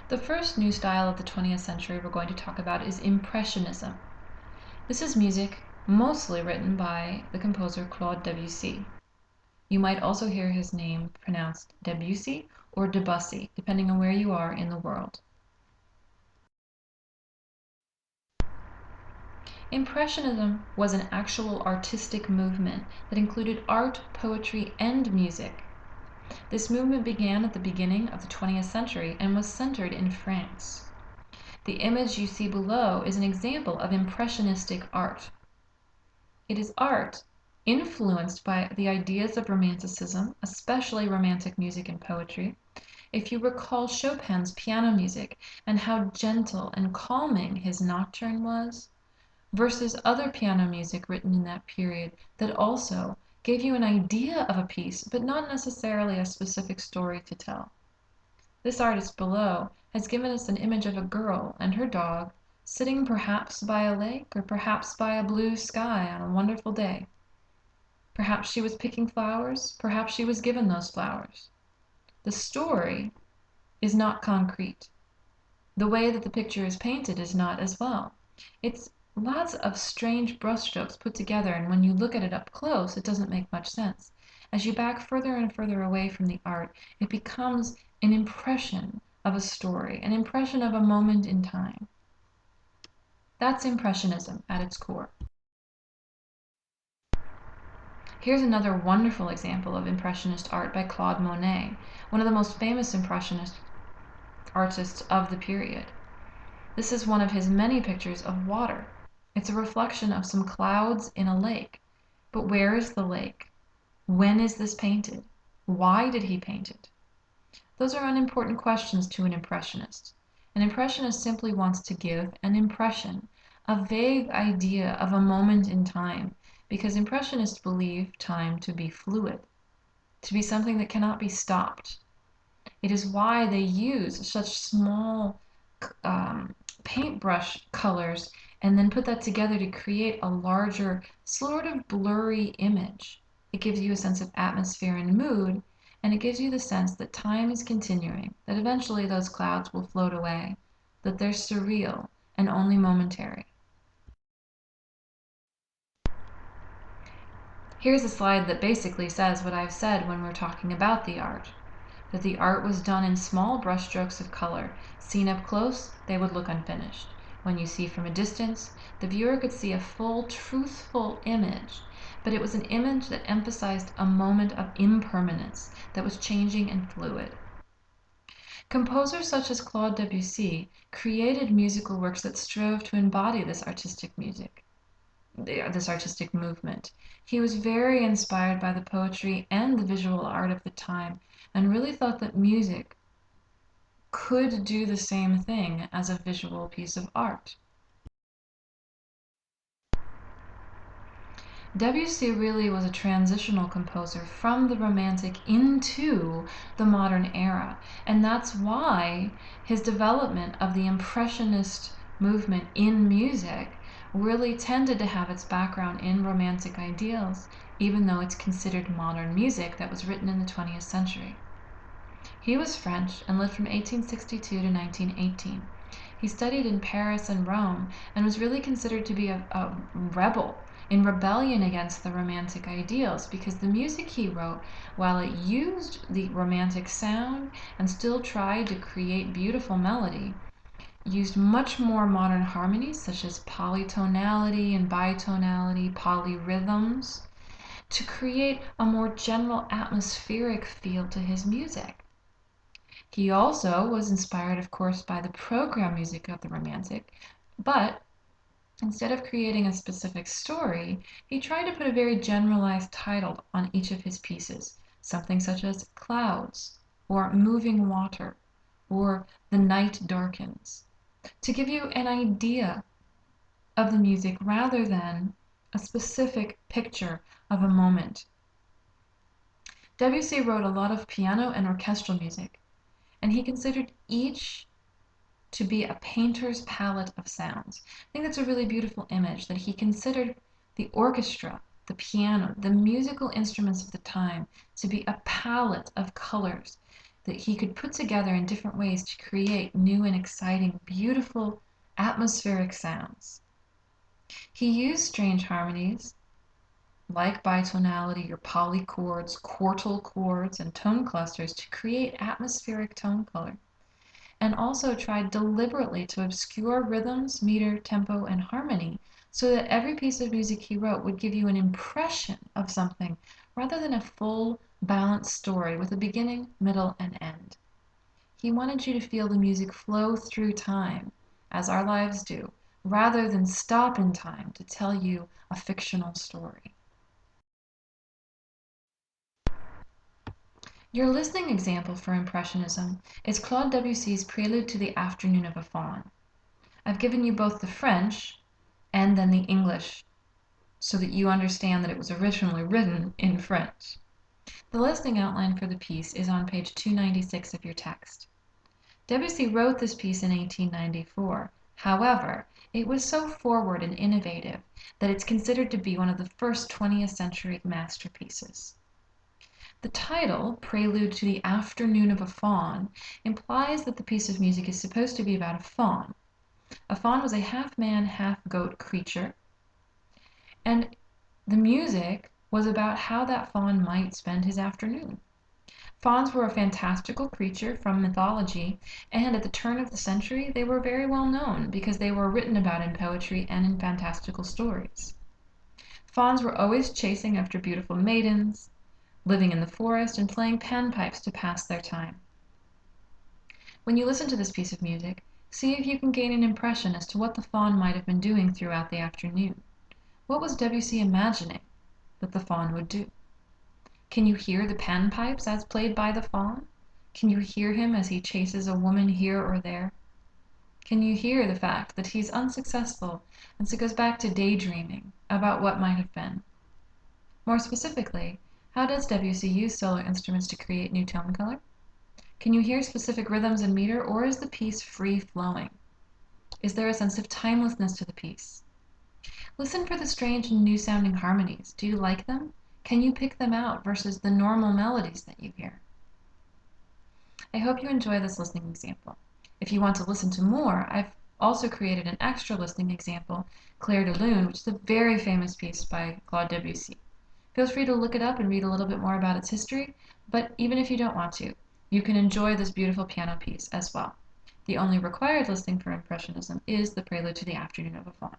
The first new style of the 20th century we're going to talk about is Impressionism. This is music mostly written by the composer Claude Debussy. You might also hear his name pronounced Debussy or Debussy, depending on where you are in the world. Impressionism was an actual artistic movement that included art, poetry, and music. This movement began at the beginning of the 20th century and was centered in France. The image you see below is an example of impressionistic art. It is art influenced by the ideas of Romanticism, especially Romantic music and poetry. If you recall Chopin's piano music and how gentle and calming his nocturne was, versus other piano music written in that period that also gave you an idea of a piece, but not necessarily a specific story to tell. This artist below has given us an image of a girl and her dog sitting perhaps by a lake or perhaps by a blue sky on a wonderful day. Perhaps she was picking flowers, perhaps she was given those flowers. The story is not concrete. The way that the picture is painted is not as well. It's lots of strange brushstrokes put together, and when you look at it up close, it doesn't make much sense. As you back further and further away from the art, it becomes an impression of a story, an impression of a moment in time. That's Impressionism at its core. Here's another wonderful example of Impressionist art by Claude Monet, one of the most famous Impressionist artists of the period. This is one of his many pictures of water. It's a reflection of some clouds in a lake. But where is the lake? When is this painted? Why did he paint it? Those are unimportant questions to an impressionist. An impressionist simply wants to give an impression, a vague idea of a moment in time, because impressionists believe time to be fluid, to be something that cannot be stopped. It is why they use such small paintbrush colors and then put that together to create a larger, sort of blurry image. It gives you a sense of atmosphere and mood, and it gives you the sense that time is continuing, that eventually those clouds will float away, that they're surreal and only momentary. Here's a slide that basically says what I've said when we're talking about the art. That the art was done in small brushstrokes of color. Seen up close, they would look unfinished. When you see from a distance, the viewer could see a full, truthful image, but it was an image that emphasized a moment of impermanence that was changing and fluid. Composers such as Claude Debussy created musical works that strove to embody this artistic movement. He was very inspired by the poetry and the visual art of the time, and really thought that music could do the same thing as a visual piece of art. Debussy really was a transitional composer from the Romantic into the modern era, and that's why his development of the Impressionist movement in music really tended to have its background in Romantic ideals, even though it's considered modern music that was written in the 20th century. He was French and lived from 1862 to 1918. He studied in Paris and Rome and was really considered to be a rebel, in rebellion against the Romantic ideals, because the music he wrote, while it used the Romantic sound and still tried to create beautiful melody, used much more modern harmonies such as polytonality and bitonality, polyrhythms, to create a more general atmospheric feel to his music. He also was inspired, of course, by the program music of the Romantic, but instead of creating a specific story, he tried to put a very generalized title on each of his pieces, something such as Clouds, or Moving Water, or The Night Darkens, to give you an idea of the music rather than a specific picture of a moment. Debussy wrote a lot of piano and orchestral music, and he considered each to be a painter's palette of sounds. I think that's a really beautiful image, that he considered the orchestra, the piano, the musical instruments of the time to be a palette of colors, that he could put together in different ways to create new and exciting, beautiful, atmospheric sounds. He used strange harmonies like bitonality or polychords, quartal chords, and tone clusters to create atmospheric tone color, and also tried deliberately to obscure rhythms, meter, tempo, and harmony so that every piece of music he wrote would give you an impression of something rather than a full, balanced story with a beginning, middle, and end. He wanted you to feel the music flow through time, as our lives do, rather than stop in time to tell you a fictional story. Your listening example for Impressionism is Claude Debussy's Prelude to the Afternoon of a Faun. I've given you both the French and then the English so that you understand that it was originally written in French. The listening outline for the piece is on page 296 of your text. Debussy wrote this piece in 1894. However, it was so forward and innovative that it's considered to be one of the first 20th century masterpieces. The title, Prelude to the Afternoon of a Faun, implies that the piece of music is supposed to be about a faun. A faun was a half-man, half-goat creature, and the music was about how that faun might spend his afternoon. Fauns were a fantastical creature from mythology, and at the turn of the century they were very well known because they were written about in poetry and in fantastical stories. Fauns were always chasing after beautiful maidens, living in the forest, and playing panpipes to pass their time. When you listen to this piece of music, see if you can gain an impression as to what the faun might have been doing throughout the afternoon. What was Debussy imagining that the faun would do? Can you hear the panpipes as played by the faun? Can you hear him as he chases a woman here or there? Can you hear the fact that he's unsuccessful and so goes back to daydreaming about what might have been? More specifically, how does Debussy use solo instruments to create new tone color? Can you hear specific rhythms and meter, or is the piece free-flowing? Is there a sense of timelessness to the piece? Listen for the strange and new-sounding harmonies. Do you like them? Can you pick them out versus the normal melodies that you hear? I hope you enjoy this listening example. If you want to listen to more, I've also created an extra listening example, Clair de Lune, which is a very famous piece by Claude Debussy. Feel free to look it up and read a little bit more about its history, but even if you don't want to, you can enjoy this beautiful piano piece as well. The only required listening for Impressionism is the Prelude to the Afternoon of a Faun.